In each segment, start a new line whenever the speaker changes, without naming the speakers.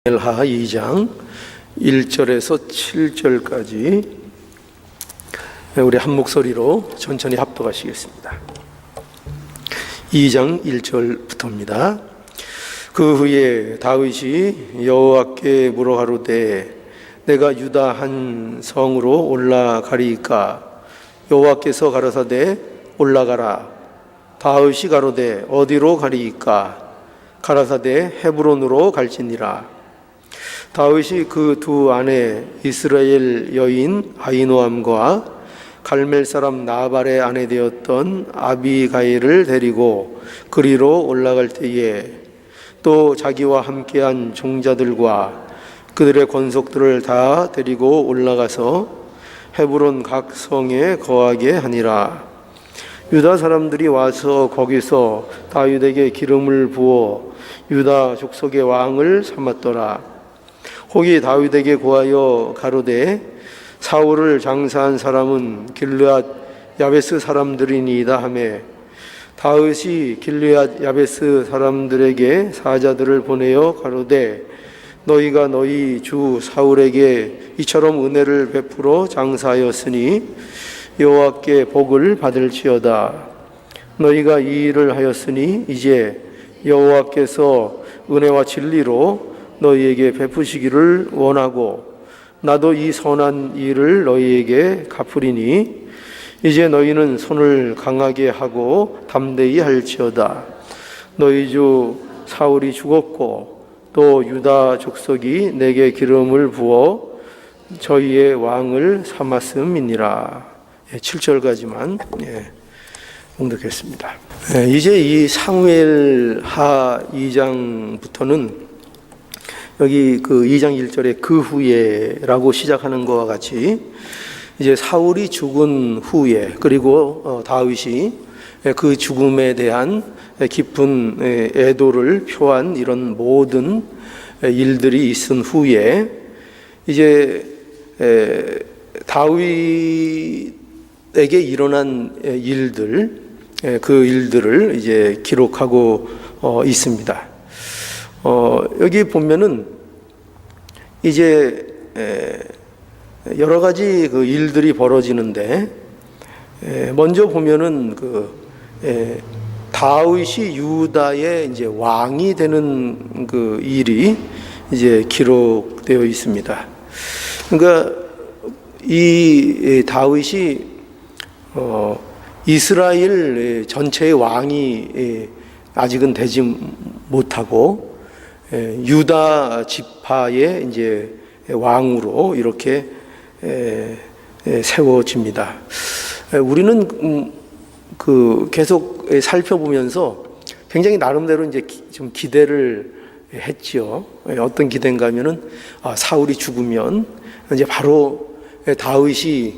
사무엘하 2장 1절에서 7절까지 우리 한 목소리로 천천히 합독하시겠습니다. 2장 1절부터입니다. 그 후에 다윗이 여호와께 물어가로되 내가 유다 한 성으로 올라가리이까? 여호와께서 가라사대 올라가라. 다윗이 가로되 어디로 가리이까? 가라사대 헤브론으로 갈지니라. 다윗이 그 두 아내 이스라엘 여인 아히노암과 갈멜 사람 나발의 아내 되었던 아비가일을 데리고 그리로 올라갈 때에 또 자기와 함께한 종자들과 그들의 권속들을 다 데리고 올라가서 헤브론 각 성에 거하게 하니라. 유다 사람들이 와서 거기서 다윗에게 기름을 부어 유다 족속의 왕을 삼았더라. 혹이 다윗에게 고하여 가로되 사울을 장사한 사람은 길르앗 야베스 사람들이니이다 하매 다윗이 길르앗 야베스 사람들에게 사자들을 보내어 가로되 너희가 너희 주 사울에게 이처럼 은혜를 베풀어 장사하였으니 여호와께 복을 받을지어다. 너희가 이 일을 하였으니 이제 여호와께서 은혜와 진리로 너희에게 베푸시기를 원하고 나도 이 선한 일을 너희에게 갚으리니 이제 너희는 손을 강하게 하고 담대히 할지어다. 너희 주 사울이 죽었고 또 유다 족속이 내게 기름을 부어 저희의 왕을 삼았음이니라. 7절까지만 봉독했습니다. 이제 이 사무엘하 2장부터는 여기 그 2장 1절에 그 후에라고 시작하는 것과 같이 이제 사울이 죽은 후에 그리고 다윗이 그 죽음에 대한 깊은 애도를 표한 이런 모든 일들이 있은 후에 이제 다윗에게 일어난 일들, 그 일들을 이제 기록하고 있습니다. 여기 보면은 이제 여러 가지 그 일들이 벌어지는데 먼저 보면은 다윗이 유다의 이제 왕이 되는 그 일이 이제 기록되어 있습니다. 그러니까 이 다윗이 이스라엘 전체의 왕이 아직은 되지 못하고 유다 지파의 이제 왕으로 이렇게 세워집니다. 우리는 그 계속 살펴보면서 굉장히 나름대로 이제 좀 기대를 했지요. 어떤 기대인가 하면은 사울이 죽으면 이제 바로 다윗이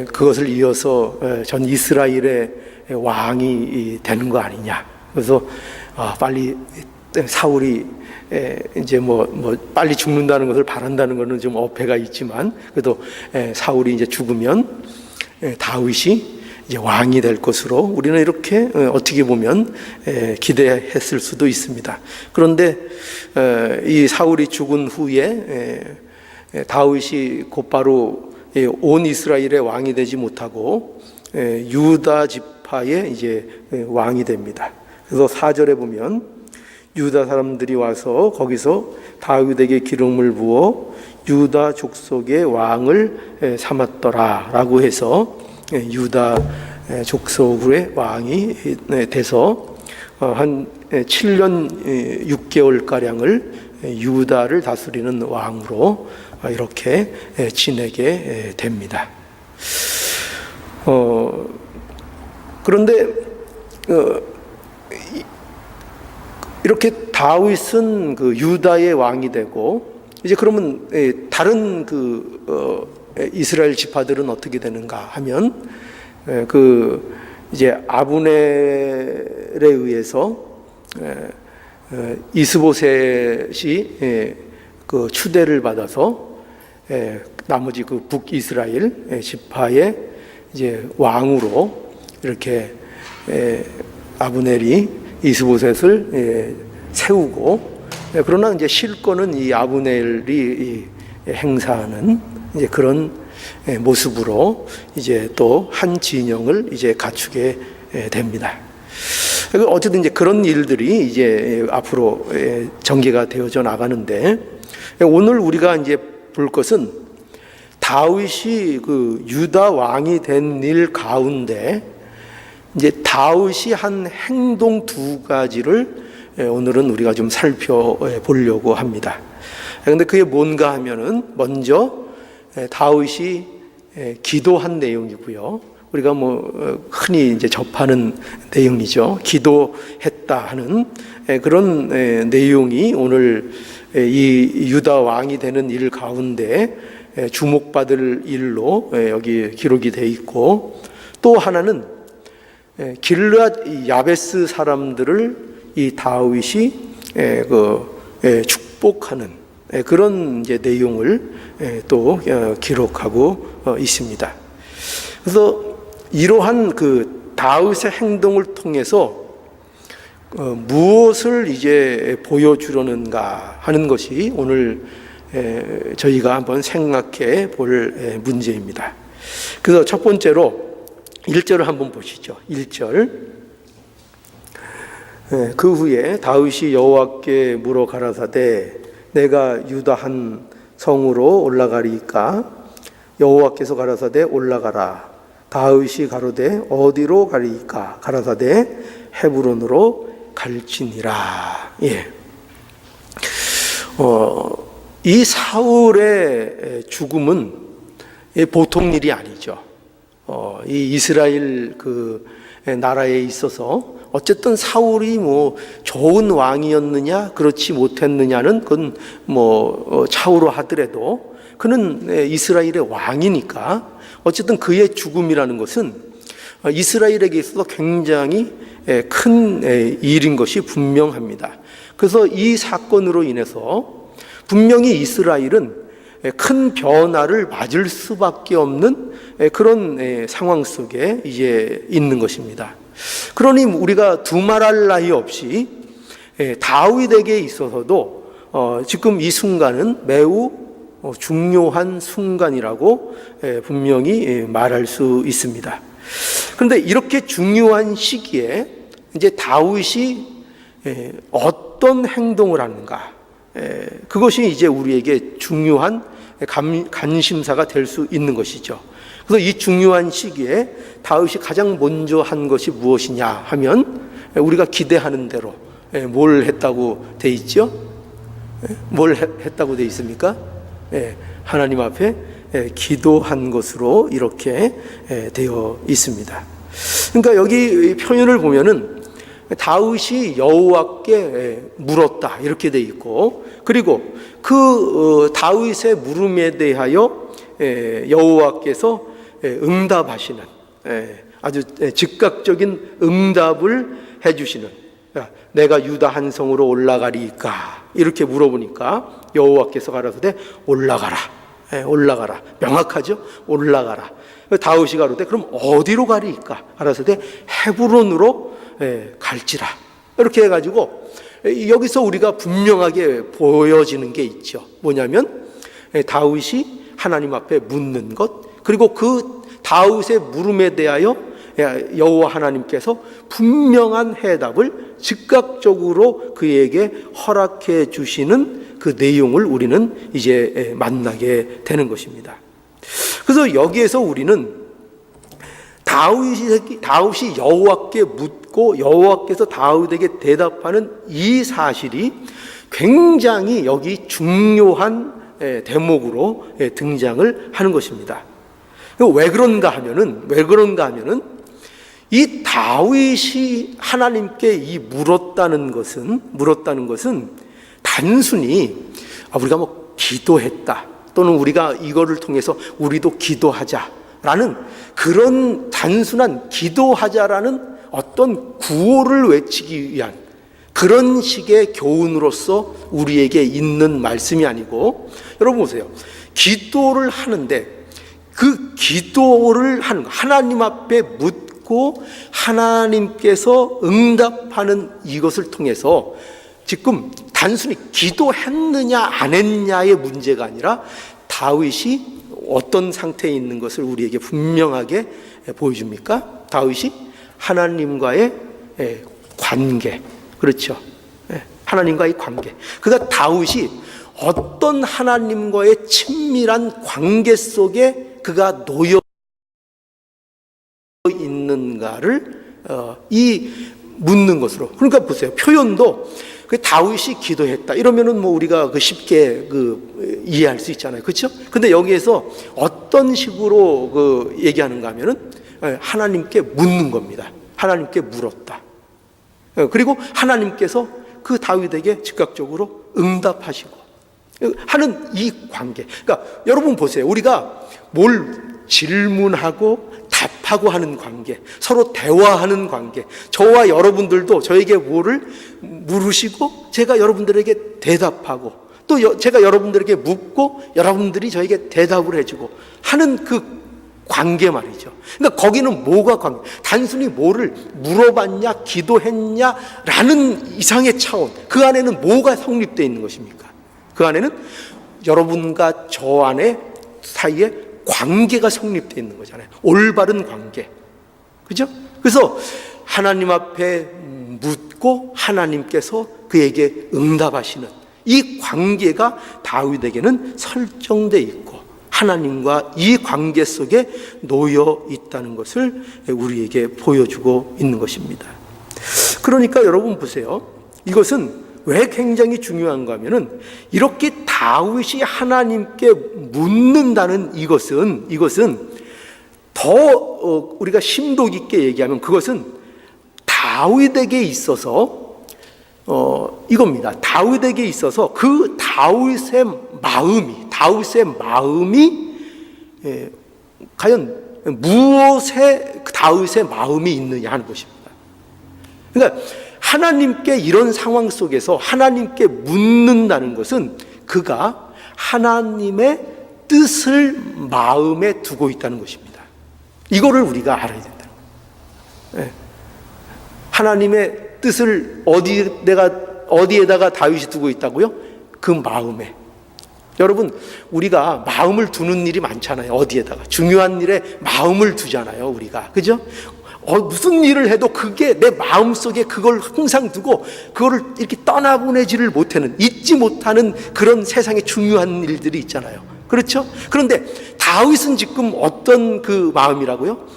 그것을 이어서 전 이스라엘의 왕이 되는 거 아니냐. 그래서 빨리 사울이 이제 빨리 죽는다는 것을 바란다는 것은 좀 어폐가 있지만 그래도 사울이 이제 죽으면 다윗이 이제 왕이 될 것으로 우리는 이렇게 어떻게 보면 기대했을 수도 있습니다. 그런데 이 사울이 죽은 후에 다윗이 곧바로 온 이스라엘의 왕이 되지 못하고 유다 지파의 이제 왕이 됩니다. 그래서 4절에 보면 유다 사람들이 와서 거기서 다윗에게 기름을 부어 유다 족속의 왕을 삼았더라라고 해서 유다 족속의 왕이 돼서 한 7년 6개월가량을 유다를 다스리는 왕으로 이렇게 지내게 됩니다. 그런데 이렇게 다윗은 그 유다의 왕이 되고 이제 그러면 다른 이스라엘 지파들은 어떻게 되는가 하면 이제 아브넬에 의해서 이스보셋이 그 추대를 받아서 나머지 그 북이스라엘 지파의 이제 왕으로 이렇게 아브넬이 이스보셋을 세우고 그러나 이제 실권은 이 아브넬이 행사하는 이제 그런 모습으로 이제 또 한 진영을 이제 갖추게 됩니다. 어쨌든 이제 그런 일들이 이제 앞으로 전개가 되어져 나가는데, 오늘 우리가 이제 볼 것은 다윗이 그 유다 왕이 된 일 가운데 이제 다윗이 한 행동 두 가지를 오늘은 우리가 좀 살펴보려고 합니다. 그런데 그게 뭔가 하면은 먼저 다윗이 기도한 내용이고요. 우리가 뭐 흔히 이제 접하는 내용이죠. 기도했다 하는 그런 내용이 오늘 이 유다 왕이 되는 일 가운데 주목받을 일로 여기 기록이 돼 있고, 또 하나는 길르앗 야베스 사람들을 이 다윗이 축복하는 그런 이제 내용을 또 기록하고 있습니다. 그래서 이러한 그 다윗의 행동을 통해서 무엇을 이제 보여주려는가 하는 것이 오늘 저희가 한번 생각해 볼 문제입니다. 그래서 첫 번째로 1절을 한번 보시죠. 1절. 그 후에 다윗이 여호와께 물어 가라사대 내가 유다 한 성으로 올라가리이까? 여호와께서 가라사대 올라가라. 다윗이 가로되 어디로 가리이까? 가라사대 헤브론으로 갈지니라. 이 사울의 죽음은 보통 일이 아니죠. 이 이스라엘 그 나라에 있어서 어쨌든 사울이 뭐 좋은 왕이었느냐 그렇지 못했느냐는 그건 뭐 차후로 하더라도 그는 이스라엘의 왕이니까 어쨌든 그의 죽음이라는 것은 이스라엘에게 있어서 굉장히 큰 일인 것이 분명합니다. 그래서 이 사건으로 인해서 분명히 이스라엘은 큰 변화를 맞을 수밖에 없는 그런 상황 속에 이제 있는 것입니다. 그러니 우리가 두말할 나위 없이 다윗에게 있어서도 지금 이 순간은 매우 중요한 순간이라고 분명히 말할 수 있습니다. 그런데 이렇게 중요한 시기에 이제 다윗이 어떤 행동을 하는가, 그것이 이제 우리에게 중요한 관심사가 될 수 있는 것이죠. 그래서 이 중요한 시기에 다윗이 가장 먼저 한 것이 무엇이냐 하면 우리가 기대하는 대로 뭘 했다고 돼 있죠? 뭘 했다고 돼 있습니까? 하나님 앞에 기도한 것으로 이렇게 되어 있습니다. 그러니까 여기 표현을 보면은 다윗이 여호와께 물었다 이렇게 돼 있고, 그리고 그 다윗의 물음에 대하여 여호와께서 응답하시는 아주 즉각적인 응답을 해주시는, 내가 유다 한 성으로 올라가리까 이렇게 물어보니까 여호와께서 가라사대 올라가라. 올라가라. 명확하죠? 올라가라. 다윗이 가로되 그럼 어디로 가리까? 가라사대 헤브론으로 갈지라. 이렇게 해가지고 여기서 우리가 분명하게 보여지는 게 있죠. 뭐냐면 다윗이 하나님 앞에 묻는 것, 그리고 그 다윗의 물음에 대하여 여호와 하나님께서 분명한 해답을 즉각적으로 그에게 허락해 주시는 그 내용을 우리는 이제 만나게 되는 것입니다. 그래서 여기에서 우리는 다윗이 여호와께 묻고 여호와께서 다윗에게 대답하는 이 사실이 굉장히 여기 중요한 대목으로 등장을 하는 것입니다. 왜 그런가 하면은 이 다윗이 하나님께 이 물었다는 것은 단순히 우리가 뭐 기도했다, 또는 우리가 이거를 통해서 우리도 기도하자라는 그런 단순한 기도하자라는 어떤 구호를 외치기 위한 그런 식의 교훈으로서 우리에게 있는 말씀이 아니고, 여러분 보세요. 기도를 하는데 그 기도를 하는 거, 하나님 앞에 묻고 하나님께서 응답하는 이것을 통해서 지금 단순히 기도했느냐 안 했냐의 문제가 아니라 다윗이 어떤 상태에 있는 것을 우리에게 분명하게 보여줍니까? 다윗이 하나님과의 관계, 그렇죠? 하나님과의 관계. 그러니까 다윗이 어떤 하나님과의 친밀한 관계 속에 그가 놓여 있는가를 묻는 것으로. 그러니까 보세요. 표현도 다윗이 기도했다. 이러면은 뭐 우리가 쉽게 이해할 수 있잖아요. 그렇죠? 근데 여기에서 어떤 식으로 얘기하는가 하면은 하나님께 묻는 겁니다. 하나님께 물었다. 그리고 하나님께서 그 다윗에게 즉각적으로 응답하시고 하는 이 관계. 그러니까 여러분 보세요. 우리가 뭘 질문하고 답하고 하는 관계, 서로 대화하는 관계. 저와 여러분들도 저에게 뭐를 물으시고 제가 여러분들에게 대답하고 또 제가 여러분들에게 묻고 여러분들이 저에게 대답을 해주고 하는 그 관계 말이죠. 그러니까 거기는 뭐가 관계? 단순히 뭐를 물어봤냐, 기도했냐라는 이상의 차원. 그 안에는 뭐가 성립되어 있는 것입니까? 그 안에는 여러분과 저 안에 사이에 관계가 성립되어 있는 거잖아요. 올바른 관계. 그죠? 그래서 하나님 앞에 묻고 하나님께서 그에게 응답하시는 이 관계가 다윗에게는 설정되어 있고 하나님과 이 관계 속에 놓여 있다는 것을 우리에게 보여주고 있는 것입니다. 그러니까 여러분 보세요. 이것은 왜 굉장히 중요한가 하면은 이렇게 다윗이 하나님께 묻는다는 이것은 더 우리가 심도 깊게 얘기하면 그것은 다윗에게 있어서 이겁니다. 다윗에게 있어서 그 다윗의 마음이 과연 무엇에 다윗의 마음이 있느냐 하는 것입니다. 그러니까 하나님께 이런 상황 속에서 하나님께 묻는다는 것은 그가 하나님의 뜻을 마음에 두고 있다는 것입니다. 이거를 우리가 알아야 된다는 거예요. 하나님의 뜻을 어디에다가 다윗이 두고 있다고요? 그 마음에. 여러분, 우리가 마음을 두는 일이 많잖아요. 어디에다가 중요한 일에 마음을 두잖아요. 우리가, 그죠? 무슨 일을 해도 그게 내 마음속에 그걸 항상 두고 그거를 이렇게 떠나보내지를 못하는, 잊지 못하는 그런 세상에 중요한 일들이 있잖아요. 그렇죠? 그런데 다윗은 지금 어떤 그 마음이라고요?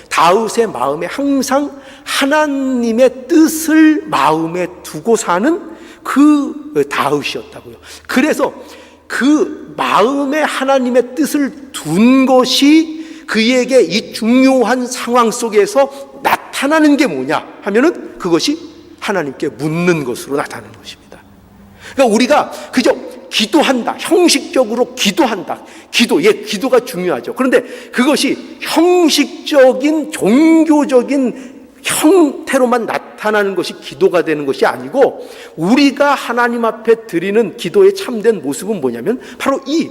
다윗의 마음에 항상 하나님의 뜻을 마음에 두고 사는 그 다윗이었다고요. 그래서 그 마음에 하나님의 뜻을 둔 것이 그에게 이 중요한 상황 속에서 나타나는 게 뭐냐 하면은 그것이 하나님께 묻는 것으로 나타나는 것입니다. 그러니까 우리가 그저 기도한다, 형식적으로 기도한다. 기도가 중요하죠. 그런데 그것이 형식적인 종교적인 형태로만 나타나는 것이 기도가 되는 것이 아니고 우리가 하나님 앞에 드리는 기도의 참된 모습은 뭐냐면 바로 이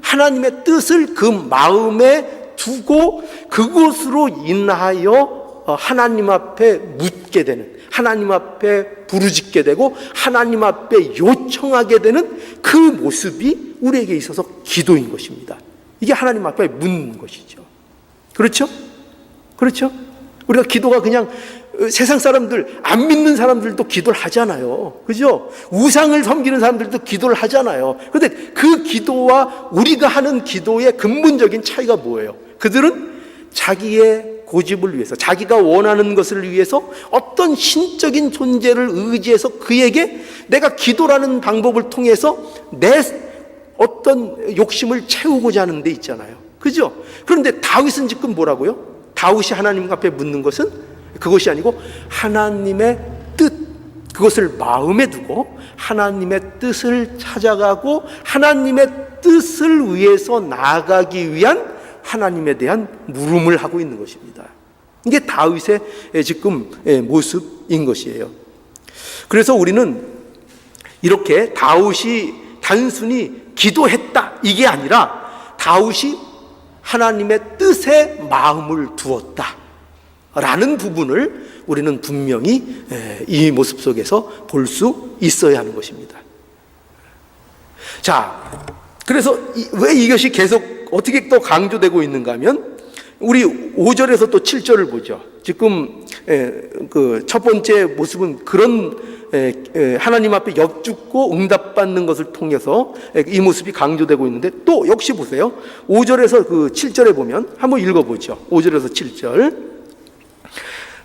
하나님의 뜻을 그 마음에 두고 그것으로 인하여 하나님 앞에 묻게 되는, 하나님 앞에 부르짖게 되고 하나님 앞에 요청하게 되는 그 모습이 우리에게 있어서 기도인 것입니다. 이게 하나님 앞에 묻는 것이죠. 그렇죠? 우리가 기도가 그냥 세상 사람들, 안 믿는 사람들도 기도를 하잖아요. 그죠? 우상을 섬기는 사람들도 기도를 하잖아요. 그런데 그 기도와 우리가 하는 기도의 근본적인 차이가 뭐예요? 그들은 자기의 고집을 위해서, 자기가 원하는 것을 위해서 어떤 신적인 존재를 의지해서 그에게 내가 기도라는 방법을 통해서 내 어떤 욕심을 채우고자 하는 데 있잖아요. 그죠? 그런데 다윗은 지금 뭐라고요? 다윗이 하나님 앞에 묻는 것은 그것이 아니고 하나님의 뜻, 그것을 마음에 두고 하나님의 뜻을 찾아가고 하나님의 뜻을 위해서 나아가기 위한 하나님에 대한 물음을 하고 있는 것입니다. 이게 다윗의 지금 모습인 것이에요. 그래서 우리는 이렇게 다윗이 단순히 기도했다 이게 아니라 다윗이 하나님의 뜻에 마음을 두었다 라는 부분을 우리는 분명히 이 모습 속에서 볼 수 있어야 하는 것입니다. 자, 그래서 왜 이것이 계속 어떻게 또 강조되고 있는가 하면 우리 5절에서 또 7절을 보죠. 지금 그 첫 번째 모습은 그런 하나님 앞에 여쭙고 응답받는 것을 통해서 이 모습이 강조되고 있는데, 또 역시 보세요. 5절에서 그 7절에 보면 한번 읽어보죠. 5절에서 7절.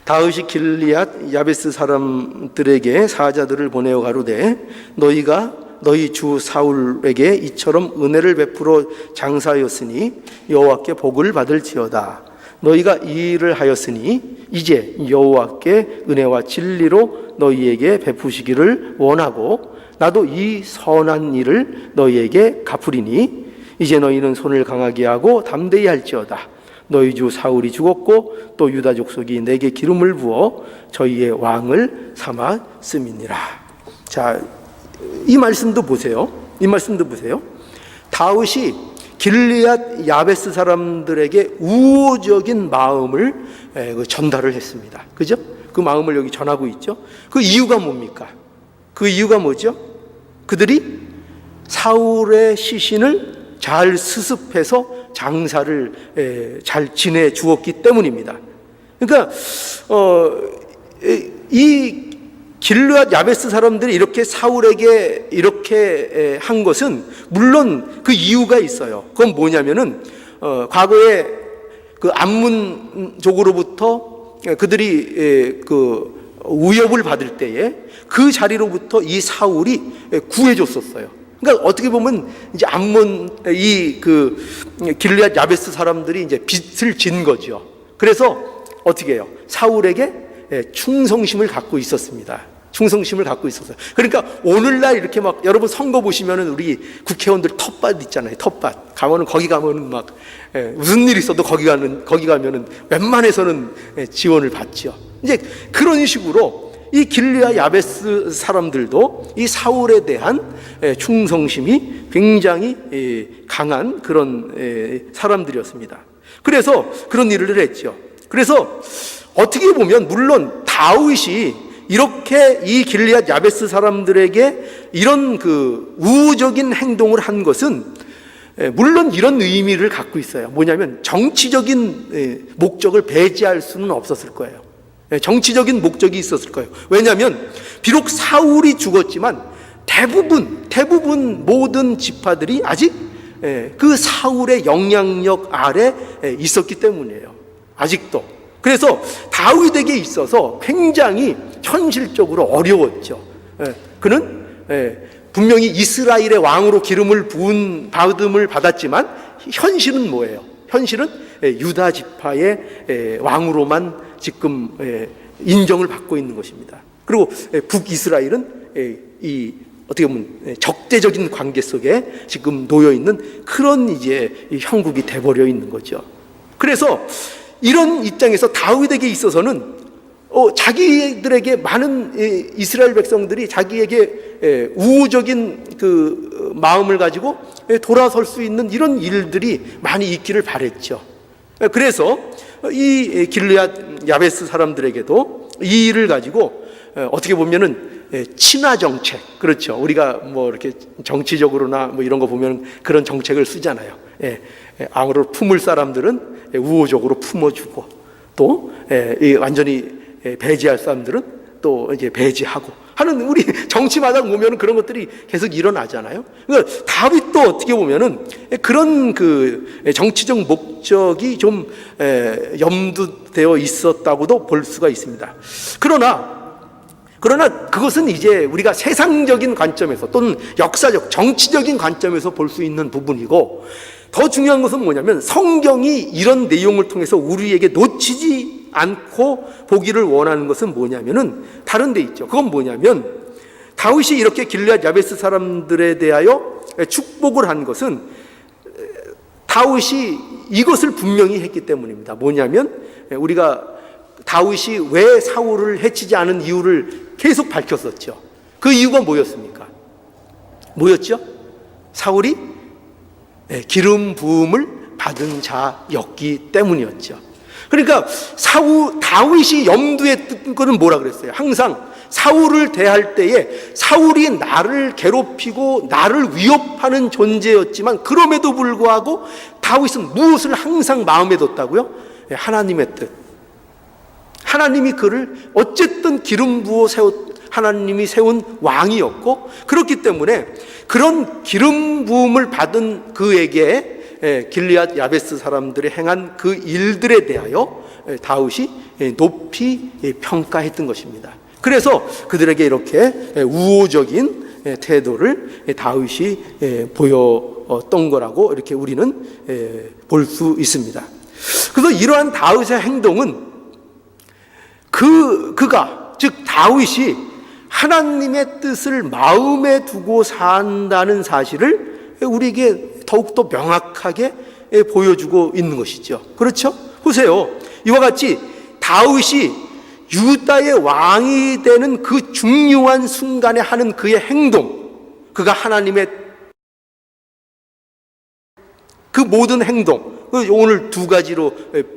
다윗이 길리앗 야베스 사람들에게 사자들을 보내어 가로되 너희가 너희 주 사울에게 이처럼 은혜를 베풀어 장사하였으니 여호와께 복을 받을지어다. 너희가 이 일을 하였으니 이제 여호와께 은혜와 진리로 너희에게 베푸시기를 원하고 나도 이 선한 일을 너희에게 갚으리니 이제 너희는 손을 강하게 하고 담대히 할지어다. 너희 주 사울이 죽었고 또 유다 족속이 내게 기름을 부어 저희의 왕을 삼았음이니라. 자, 이 말씀도 보세요. 이 말씀도 보세요. 다윗이 길리앗 야베스 사람들에게 우호적인 마음을 전달을 했습니다. 그죠? 그 마음을 여기 전하고 있죠. 그 이유가 뭡니까? 그 이유가 뭐죠? 그들이 사울의 시신을 잘 수습해서 장사를 잘 지내 주었기 때문입니다. 그러니까 이 길르앗 야베스 사람들이 이렇게 사울에게 이렇게 한 것은 물론 그 이유가 있어요. 그건 뭐냐면은 과거에 그 암문족으로부터 그들이 그 위협을 받을 때에 그 자리로부터 이 사울이 구해줬었어요. 그러니까 어떻게 보면 이제 암몬 이 그 길르앗 야베스 사람들이 이제 빚을 진 거죠. 그래서 어떻게 해요? 사울에게 충성심을 갖고 있었습니다. 충성심을 갖고 있었어요. 그러니까 오늘날 이렇게 막 여러분 선거 보시면은 우리 국회의원들 텃밭 있잖아요. 텃밭 가면은 거기 가면은 막 무슨 일 있어도 거기 가면은 웬만해서는 지원을 받죠. 이제 그런 식으로 이 길르앗 야베스 사람들도 이 사울에 대한 충성심이 굉장히 강한 그런 사람들이었습니다. 그래서 그런 일을 했죠. 그래서 어떻게 보면 물론 다윗이 이렇게 이 길르앗 야베스 사람들에게 이런 그 우호적인 행동을 한 것은 물론 이런 의미를 갖고 있어요. 뭐냐면 정치적인 목적을 배제할 수는 없었을 거예요. 정치적인 목적이 있었을 거예요. 왜냐하면 비록 사울이 죽었지만 대부분 모든 지파들이 아직 그 사울의 영향력 아래 있었기 때문이에요. 아직도. 그래서 다윗에게 있어서 굉장히 현실적으로 어려웠죠. 그는 분명히 이스라엘의 왕으로 기름을 부은 받음을 받았지만 현실은 뭐예요? 현실은 유다 지파의 왕으로만 지금 인정을 받고 있는 것입니다. 그리고 북이스라엘은 이 어떻게 보면 적대적인 관계 속에 지금 놓여 있는 그런 이제 형국이 돼버려 있는 거죠. 그래서 이런 입장에서 다윗에게 있어서는 자기들에게 많은 이스라엘 백성들이 자기에게 우호적인 그 마음을 가지고 돌아설 수 있는 이런 일들이 많이 있기를 바랬죠. 그래서 이 길르앗 야베스 사람들에게도 이 일을 가지고 어떻게 보면은 친화 정책, 그렇죠. 우리가 뭐 이렇게 정치적으로나 뭐 이런 거 보면 그런 정책을 쓰잖아요. 아무로 품을 사람들은 우호적으로 품어주고 또 완전히 배제할 사람들은 또 이제 배제하고 하는 우리 정치마다 보면은 그런 것들이 계속 일어나잖아요. 그러니까 다윗도 어떻게 보면은 그런 그 정치적 목적이 좀 염두되어 있었다고도 볼 수가 있습니다. 그러나 그것은 이제 우리가 세상적인 관점에서 또는 역사적 정치적인 관점에서 볼 수 있는 부분이고, 더 중요한 것은 뭐냐면 성경이 이런 내용을 통해서 우리에게 놓치지 않고 보기를 원하는 것은 뭐냐면은 다른 데 있죠. 그건 뭐냐면 다윗이 이렇게 길르앗 야베스 사람들에 대하여 축복을 한 것은 다윗이 이것을 분명히 했기 때문입니다. 뭐냐면 우리가 다윗이 왜 사울을 해치지 않은 이유를 계속 밝혔었죠. 그 이유가 뭐였습니까? 뭐였죠? 사울이 기름 부음을 받은 자였기 때문이었죠. 그러니까 다윗이 염두에 둔 거는 뭐라 그랬어요? 항상 사울을 대할 때에 사울이 나를 괴롭히고 나를 위협하는 존재였지만 그럼에도 불구하고 다윗은 무엇을 항상 마음에 뒀다고요? 하나님의 뜻. 하나님이 그를 어쨌든 기름 부어 하나님이 세운 왕이었고, 그렇기 때문에 그런 기름 부음을 받은 그에게 길리앗 야베스 사람들이 행한 그 일들에 대하여 다윗이 높이 평가했던 것입니다. 그래서 그들에게 이렇게 우호적인 태도를 다윗이 보였던 거라고 이렇게 우리는 볼 수 있습니다. 그래서 이러한 다윗의 행동은 그가, 즉 다윗이 하나님의 뜻을 마음에 두고 산다는 사실을 우리에게 더욱더 명확하게 보여주고 있는 것이죠. 그렇죠? 보세요. 이와 같이 다윗이 유다의 왕이 되는 그 중요한 순간에 하는 그의 행동, 그가 하나님의 그 모든 행동, 오늘 두 가지로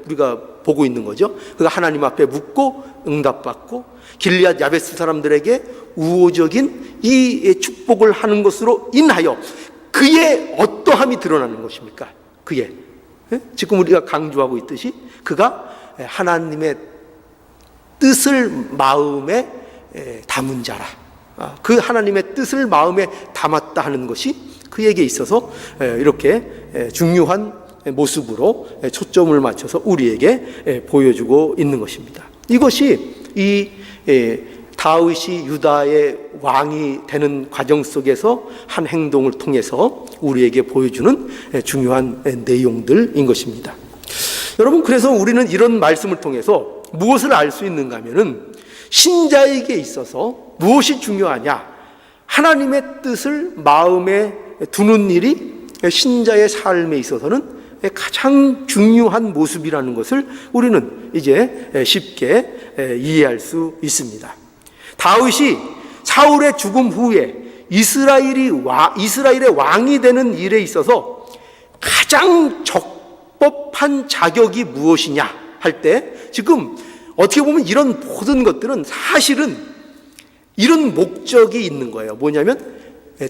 우리가 보고 있는 거죠. 그가 하나님 앞에 묻고 응답받고 길리앗 야베스 사람들에게 우호적인 이 축복을 하는 것으로 인하여 그의 어떠함이 드러나는 것입니까? 그의, 지금 우리가 강조하고 있듯이 그가 하나님의 뜻을 마음에 담은 자라. 그 하나님의 뜻을 마음에 담았다 하는 것이 그에게 있어서 이렇게 중요한 모습으로 초점을 맞춰서 우리에게 보여주고 있는 것입니다. 이것이 이 다윗이 유다의 왕이 되는 과정 속에서 한 행동을 통해서 우리에게 보여주는 중요한 내용들인 것입니다. 여러분, 그래서 우리는 이런 말씀을 통해서 무엇을 알 수 있는가 하면은 신자에게 있어서 무엇이 중요하냐, 하나님의 뜻을 마음에 두는 일이 신자의 삶에 있어서는 가장 중요한 모습이라는 것을 우리는 이제 쉽게 이해할 수 있습니다. 다윗이 사울의 죽음 후에 이스라엘의 왕이 되는 일에 있어서 가장 적법한 자격이 무엇이냐 할 때, 지금 어떻게 보면 이런 모든 것들은 사실은 이런 목적이 있는 거예요. 뭐냐면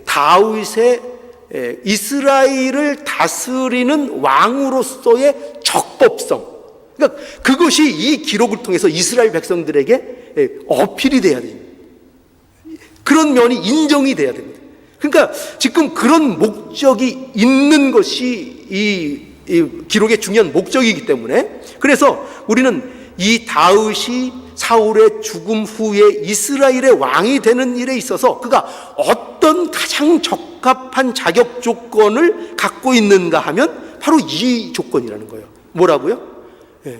다윗의 이스라엘을 다스리는 왕으로서의 적법성, 그러니까 그것이 이 기록을 통해서 이스라엘 백성들에게 어필이 돼야 됩니다. 그런 면이 인정이 돼야 됩니다. 그러니까 지금 그런 목적이 있는 것이 이 기록의 중요한 목적이기 때문에, 그래서 우리는 이 다윗이 사울의 죽음 후에 이스라엘의 왕이 되는 일에 있어서 그가 어떤 가장 적합한 자격 조건을 갖고 있는가 하면 바로 이 조건이라는 거예요. 뭐라고요?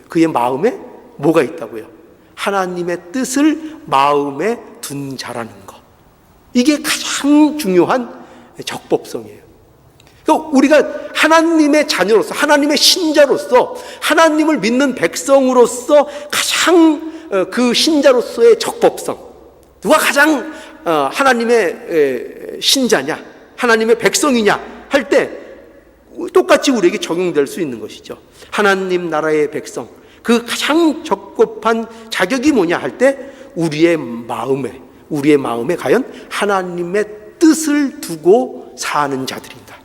그의 마음에 뭐가 있다고요? 하나님의 뜻을 마음에 둔 자라는 것. 이게 가장 중요한 적법성이에요. 그러니까 우리가 하나님의 자녀로서, 하나님의 신자로서, 하나님을 믿는 백성으로서 가장 그 신자로서의 적법성, 누가 가장 하나님의 신자냐, 하나님의 백성이냐 할 때 똑같이 우리에게 적용될 수 있는 것이죠. 하나님 나라의 백성, 그 가장 적법한 자격이 뭐냐 할 때 우리의 마음에 과연 하나님의 뜻을 두고 사는 자들이다.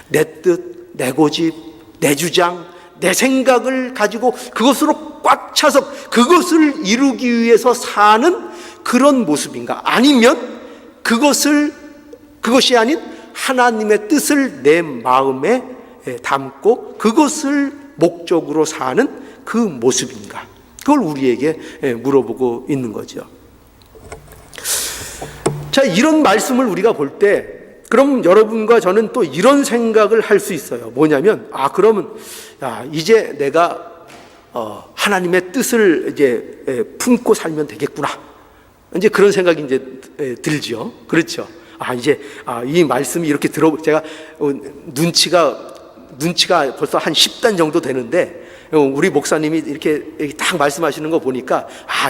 내 뜻, 내 고집, 내 주장, 내 생각을 가지고 그것으로 꽉 차서 그것을 이루기 위해서 사는 그런 모습인가? 아니면 그것이 아닌 하나님의 뜻을 내 마음에 담고 그것을 목적으로 사는 그 모습인가? 그걸 우리에게 물어보고 있는 거죠. 자, 이런 말씀을 우리가 볼 때, 그럼 여러분과 저는 또 이런 생각을 할 수 있어요. 뭐냐면, 그러면, 이제 내가, 하나님의 뜻을 이제 품고 살면 되겠구나. 이제 그런 생각이 이제 들죠. 그렇죠. 이제, 이 말씀이 이렇게 제가 눈치가 벌써 한 10단 정도 되는데, 우리 목사님이 이렇게 딱 말씀하시는 거 보니까,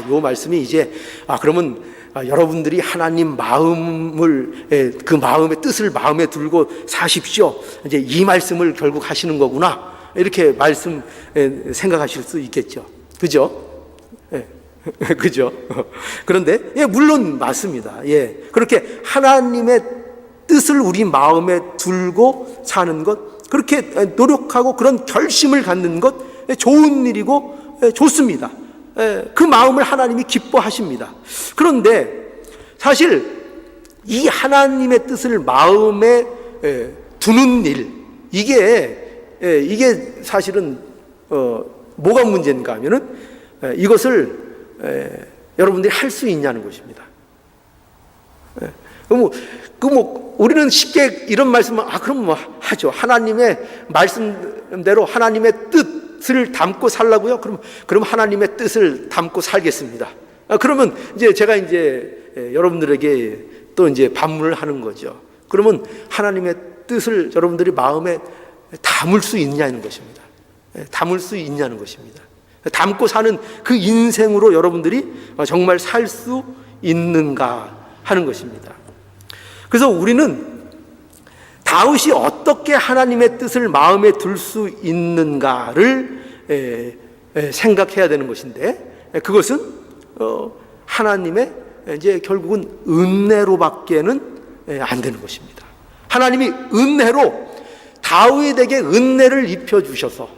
요 말씀이 이제, 그러면, 여러분들이 하나님 그 마음의 뜻을 마음에 들고 사십시오. 이제 이 말씀을 결국 하시는 거구나. 이렇게 생각하실 수 있겠죠. 그죠? 예. 그죠? 그런데 물론 맞습니다. 그렇게 하나님의 뜻을 우리 마음에 두고 사는 것, 그렇게 노력하고 그런 결심을 갖는 것 좋은 일이고 좋습니다. 그 마음을 하나님이 기뻐하십니다. 그런데 사실 이 하나님의 뜻을 마음에 두는 일, 이게 사실은 뭐가 문제인가 하면은 이것을 여러분들이 할 수 있냐는 것입니다. 우리는 쉽게 이런 말씀을 그럼 하죠. 하나님의 말씀대로 하나님의 뜻을 담고 살라고요? 그럼 하나님의 뜻을 담고 살겠습니다. 그러면 제가 여러분들에게 또 반문을 하는 거죠. 그러면 하나님의 뜻을 여러분들이 마음에 담을 수 있냐는 것입니다. 담을 수 있냐는 것입니다. 담고 사는 그 인생으로 여러분들이 정말 살 수 있는가 하는 것입니다. 그래서 우리는 다윗이 어떻게 하나님의 뜻을 마음에 둘 수 있는가를 생각해야 되는 것인데, 그것은 하나님의 결국은 은혜로밖에는 안 되는 것입니다. 하나님이 은혜로 다윗에게 은혜를 입혀 주셔서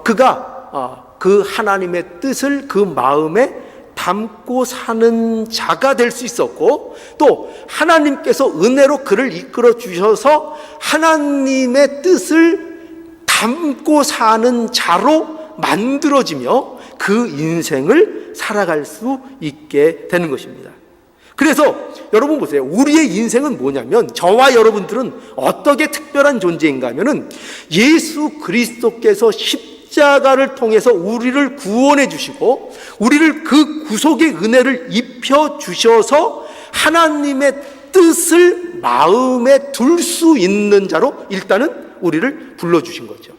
그가 그 하나님의 뜻을 그 마음에 담고 사는 자가 될 수 있었고, 또 하나님께서 은혜로 그를 이끌어 주셔서 하나님의 뜻을 담고 사는 자로 만들어지며 그 인생을 살아갈 수 있게 되는 것입니다. 그래서 여러분 보세요. 우리의 인생은 뭐냐면, 저와 여러분들은 어떻게 특별한 존재인가 하면은 예수 그리스도께서 십자가를 통해서 우리를 구원해 주시고 우리를 그 구속의 은혜를 입혀 주셔서 하나님의 뜻을 마음에 둘 수 있는 자로 일단은 우리를 불러주신 거죠.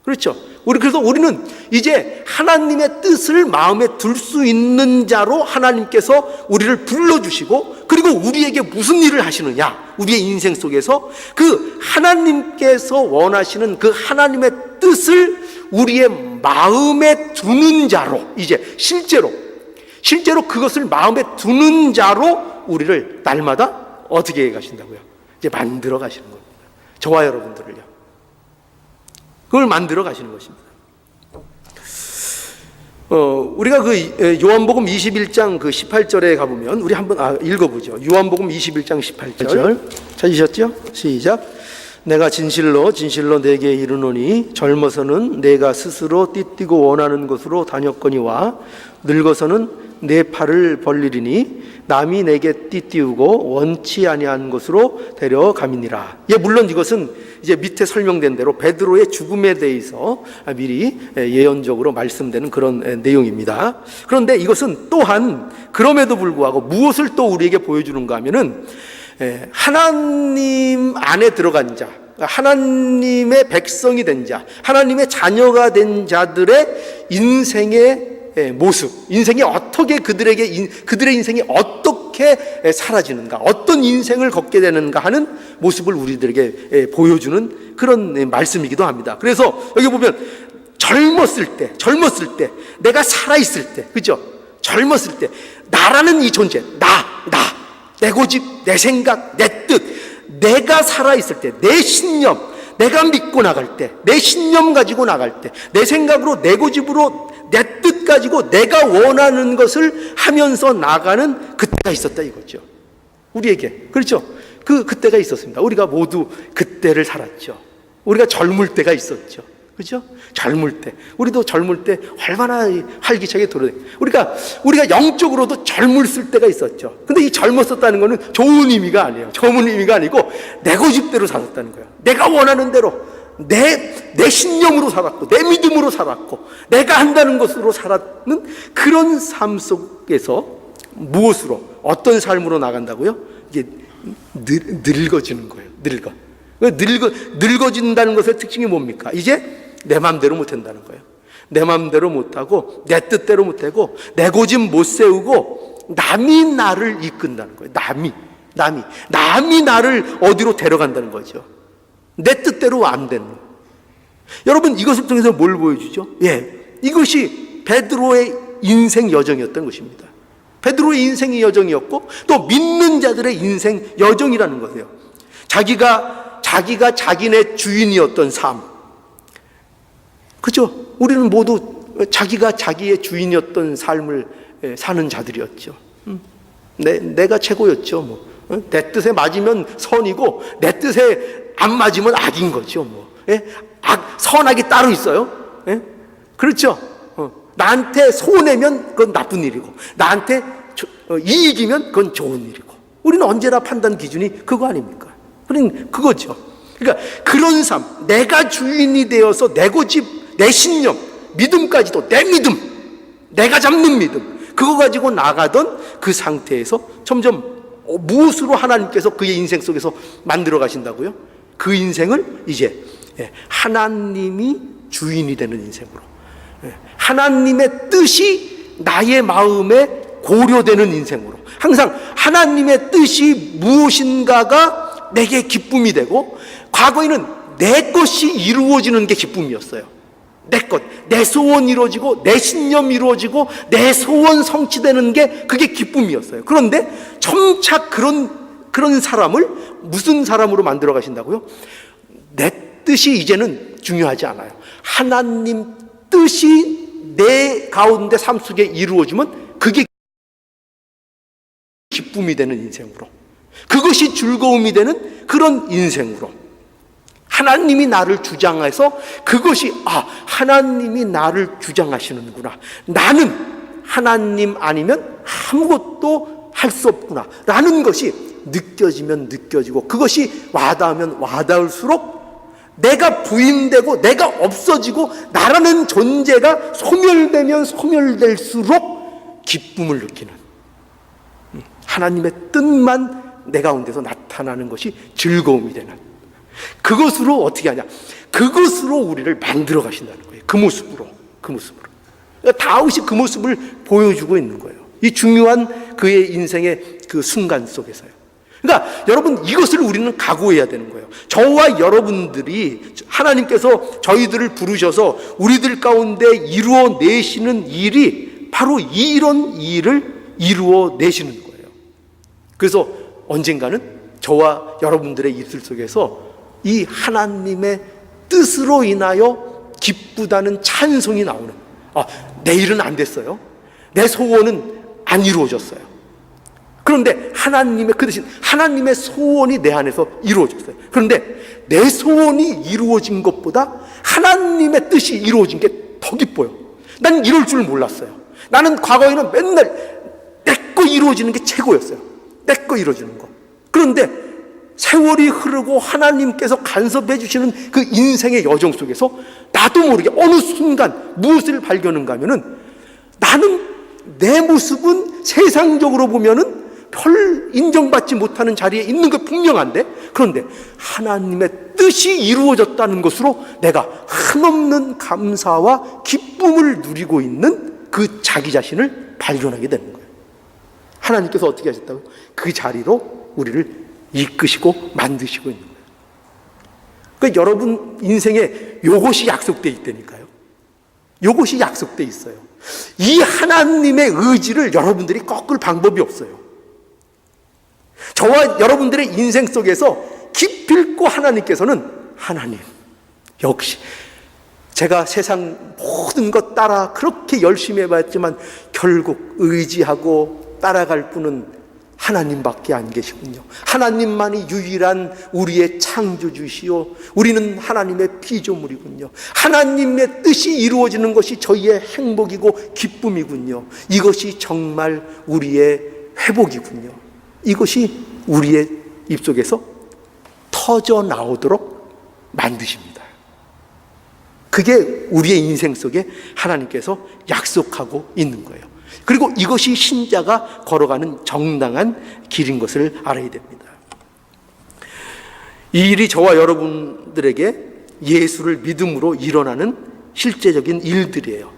그렇죠? 그래서 우리는 이제 하나님의 뜻을 마음에 둘 수 있는 자로 하나님께서 우리를 불러주시고, 그리고 우리에게 무슨 일을 하시느냐, 우리의 인생 속에서 그 하나님께서 원하시는 그 하나님의 뜻을 우리의 마음에 두는 자로, 이제 실제로 그것을 마음에 두는 자로 우리를 날마다 어떻게 해 가신다고요? 이제 만들어 가시는 겁니다. 저와 여러분들을요. 그걸 만들어 가시는 것입니다. 우리가 그 요한복음 21장 그 18절에 가보면 우리 한번 읽어보죠. 요한복음 21장 18절 찾으셨죠? 시작. 내가 진실로 내게 이르노니 젊어서는 내가 스스로 띠띠고 원하는 곳으로 다녔거니와 늙어서는 내 팔을 벌리리니 남이 내게 띠띠우고 원치 아니한 곳으로 데려감이니라. 물론 이것은 이제 밑에 설명된 대로 베드로의 죽음에 대해서 미리 예언적으로 말씀되는 그런 내용입니다. 그런데 이것은 또한 그럼에도 불구하고 무엇을 또 우리에게 보여주는가 하면은 하나님 안에 들어간 자, 하나님의 백성이 된 자, 하나님의 자녀가 된 자들의 인생의 모습, 인생이 어떻게 그들의 인생이 어떻게 사라지는가, 어떤 인생을 걷게 되는가 하는 모습을 우리들에게 보여주는 그런 말씀이기도 합니다. 그래서 여기 보면 젊었을 때, 내가 살아있을 때, 그죠? 젊었을 때, 나라는 이 존재, 내 고집, 내 생각, 내 뜻, 내가 살아있을 때, 내 신념, 내가 믿고 나갈 때, 내 신념 가지고 나갈 때, 내 생각으로, 내 고집으로, 내 뜻 가지고 내가 원하는 것을 하면서 나가는 그때가 있었다 이거죠. 우리에게. 그렇죠? 그때가 있었습니다. 우리가 모두 그때를 살았죠. 우리가 젊을 때가 있었죠. 그렇죠? 젊을 때. 우리도 젊을 때 얼마나 활기차게 돌아다니고, 우리가 영적으로도 젊었을 때가 있었죠. 근데 이 젊었었다는 거는 좋은 의미가 아니에요. 좋은 의미가 아니고 내 고집대로 살았다는 거예요. 내가 원하는 대로 내 신념으로 살았고, 내 믿음으로 살았고, 내가 한다는 것으로 살았는 그런 삶 속에서 무엇으로, 어떤 삶으로 나간다고요? 이게 늙어지는 거예요. 늙어진다는 것의 특징이 뭡니까? 이제 내 마음대로 못 한다는 거예요. 내 마음대로 못하고, 내 뜻대로 못하고, 내 고집 못 세우고, 남이 나를 이끈다는 거예요. 남이 나를 어디로 데려간다는 거죠. 내 뜻대로 안 되는. 여러분, 이것을 통해서 뭘 보여주죠? 이것이 베드로의 인생 여정이었던 것입니다. 베드로의 인생의 여정이었고 또 믿는 자들의 인생 여정이라는 거예요. 자기가 자기네 주인이었던 삶. 그죠? 우리는 모두 자기가 자기의 주인이었던 삶을 사는 자들이었죠. 내가 최고였죠. 내 뜻에 맞으면 선이고 내 뜻에 안 맞으면 악인 거죠. 선악이 따로 있어요. 그렇죠? 나한테 손해면 그건 나쁜 일이고 나한테 이익이면 그건 좋은 일이고 우리는 언제나 판단 기준이 그거 아닙니까? 그거죠. 그러니까 그런 삶, 내가 주인이 되어서 내 고집, 내 신념, 믿음까지도 내 믿음, 내가 잡는 믿음, 그거 가지고 나가던 그 상태에서 점점 무엇으로 하나님께서 그의 인생 속에서 만들어 가신다고요? 그 인생을 이제 하나님이 주인이 되는 인생으로, 하나님의 뜻이 나의 마음에 고려되는 인생으로, 항상 하나님의 뜻이 무엇인가가 내게 기쁨이 되고, 과거에는 내 것이 이루어지는 게 기쁨이었어요. 내 것, 내 소원 이루어지고 내 신념 이루어지고 내 소원 성취되는 게 그게 기쁨이었어요. 그런데 점차 그런 사람을 무슨 사람으로 만들어 가신다고요? 내 뜻이 이제는 중요하지 않아요. 하나님 뜻이 내 가운데 삶 속에 이루어지면 그게 기쁨이 되는 인생으로, 그것이 즐거움이 되는 그런 인생으로, 하나님이 나를 주장해서 그것이 하나님이 나를 주장하시는구나, 나는 하나님 아니면 아무것도 할 수 없구나 라는 것이 느껴지면 느껴지고, 그것이 와닿으면 와닿을수록 내가 부인되고 내가 없어지고 나라는 존재가 소멸되면 소멸될수록 기쁨을 느끼는, 하나님의 뜻만 내 가운데서 나타나는 것이 즐거움이 되는, 그것으로 어떻게 하냐, 그것으로 우리를 만들어 가신다는 거예요. 그 모습으로. 그러니까 다윗이 그 모습을 보여주고 있는 거예요. 이 중요한 그의 인생의 그 순간 속에서요. 그러니까 여러분, 이것을 우리는 각오해야 되는 거예요. 저와 여러분들이, 하나님께서 저희들을 부르셔서 우리들 가운데 이루어내시는 일이 바로 이런 일을 이루어내시는 거예요. 그래서 언젠가는 저와 여러분들의 입술 속에서 이 하나님의 뜻으로 인하여 기쁘다는 찬송이 나오는, 내 일은 안 됐어요, 내 소원은 안 이루어졌어요, 그런데 하나님의 그 대신 하나님의 소원이 내 안에서 이루어졌어요. 그런데 내 소원이 이루어진 것보다 하나님의 뜻이 이루어진 게 더 기뻐요. 난 이럴 줄 몰랐어요. 나는 과거에는 맨날 내 거 이루어지는 게 최고였어요. 내 거 이루어지는 거. 그런데 세월이 흐르고 하나님께서 간섭해 주시는 그 인생의 여정 속에서 나도 모르게 어느 순간 무엇을 발견한가 하면은, 나는 내 모습은 세상적으로 보면은 별 인정받지 못하는 자리에 있는 게 분명한데, 그런데 하나님의 뜻이 이루어졌다는 것으로 내가 한없는 감사와 기쁨을 누리고 있는 그 자기 자신을 발견하게 되는 거예요. 하나님께서 어떻게 하셨다고요? 그 자리로 우리를 이끄시고 만드시고 있는 거예요. 그러니까 여러분 인생에 이것이 약속되어 있다니까요. 이것이 약속되어 있어요. 이 하나님의 의지를 여러분들이 꺾을 방법이 없어요. 저와 여러분들의 인생 속에서 기필코 하나님께서는, 하나님, 역시 제가 세상 모든 것 따라 그렇게 열심히 해봤지만 결국 의지하고 따라갈 분은 하나님밖에 안 계시군요. 하나님만이 유일한 우리의 창조주시오. 우리는 하나님의 피조물이군요. 하나님의 뜻이 이루어지는 것이 저희의 행복이고 기쁨이군요. 이것이 정말 우리의 회복이군요. 이것이 우리의 입속에서 터져 나오도록 만드십니다. 그게 우리의 인생 속에 하나님께서 약속하고 있는 거예요. 그리고 이것이 신자가 걸어가는 정당한 길인 것을 알아야 됩니다. 이 일이 저와 여러분들에게 예수를 믿음으로 일어나는 실제적인 일들이에요.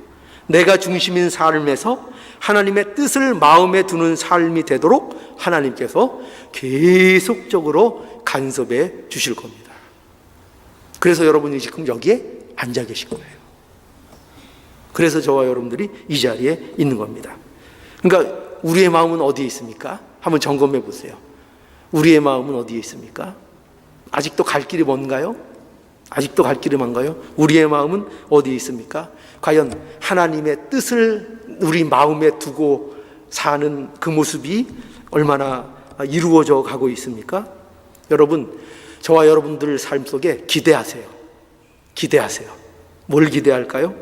내가 중심인 삶에서 하나님의 뜻을 마음에 두는 삶이 되도록 하나님께서 계속적으로 간섭해 주실 겁니다. 그래서 여러분이 지금 여기에 앉아 계신 거예요. 그래서 저와 여러분들이 이 자리에 있는 겁니다. 그러니까 우리의 마음은 어디에 있습니까? 한번 점검해 보세요. 우리의 마음은 어디에 있습니까? 아직도 갈 길이 먼가요? 아직도 갈 길이 먼가요? 우리의 마음은 어디에 있습니까? 과연 하나님의 뜻을 우리 마음에 두고 사는 그 모습이 얼마나 이루어져 가고 있습니까? 여러분, 저와 여러분들 삶 속에 기대하세요. 기대하세요. 뭘 기대할까요?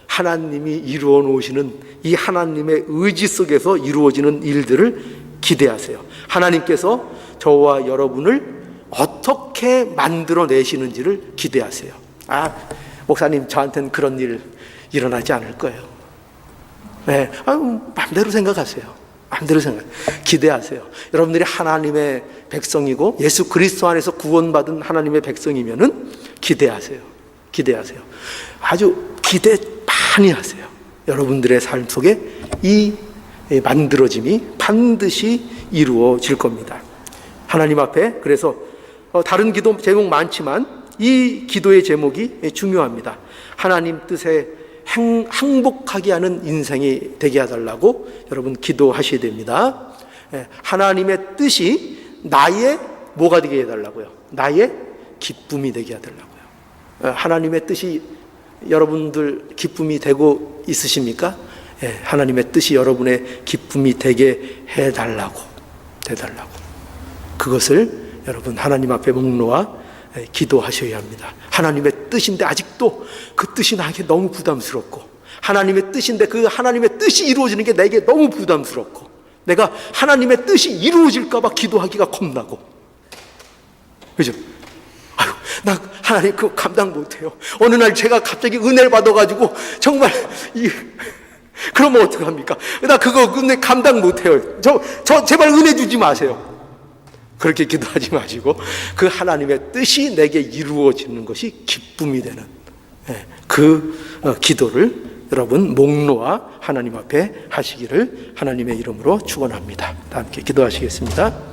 하나님이 이루어 놓으시는 이 하나님의 의지 속에서 이루어지는 일들을 기대하세요. 하나님께서 저와 여러분을 어떻게 만들어 내시는지를 기대하세요. 아, 목사님, 저한테는 그런 일 일어나지 않을 거예요. 네, 마음대로 생각하세요. 마음대로 기대하세요. 여러분들이 하나님의 백성이고 예수 그리스도 안에서 구원받은 하나님의 백성이면은 기대하세요. 기대하세요. 아주 기대 많이 하세요. 여러분들의 삶 속에 이 만들어짐이 반드시 이루어질 겁니다. 하나님 앞에, 그래서 다른 기도 제목 많지만 이 기도의 제목이 중요합니다. 하나님 뜻에 항복하게 하는 인생이 되게 해달라고 여러분 기도하셔야 됩니다. 하나님의 뜻이 나의 뭐가 되게 해달라고요? 나의 기쁨이 되게 해달라고요. 하나님의 뜻이 여러분들 기쁨이 되고 있으십니까? 하나님의 뜻이 여러분의 기쁨이 되게 해달라고, 그것을 여러분 하나님 앞에 묵놓아 기도하셔야 합니다. 하나님의 뜻인데 아직도 그 뜻이 나에게 너무 부담스럽고, 하나님의 뜻인데 그 하나님의 뜻이 이루어지는 게 내게 너무 부담스럽고, 내가 하나님의 뜻이 이루어질까 봐 기도하기가 겁나고, 그죠? 아유, 나 하나님 그거 감당 못해요. 어느 날 제가 갑자기 은혜를 받아가지고 정말 그러면 어떡합니까? 나 그거 은혜 감당 못해요. 저 제발 은혜 주지 마세요. 그렇게 기도하지 마시고 그 하나님의 뜻이 내게 이루어지는 것이 기쁨이 되는 그 기도를 여러분 목 놓아 하나님 앞에 하시기를 하나님의 이름으로 축원합니다. 다 함께 기도하시겠습니다.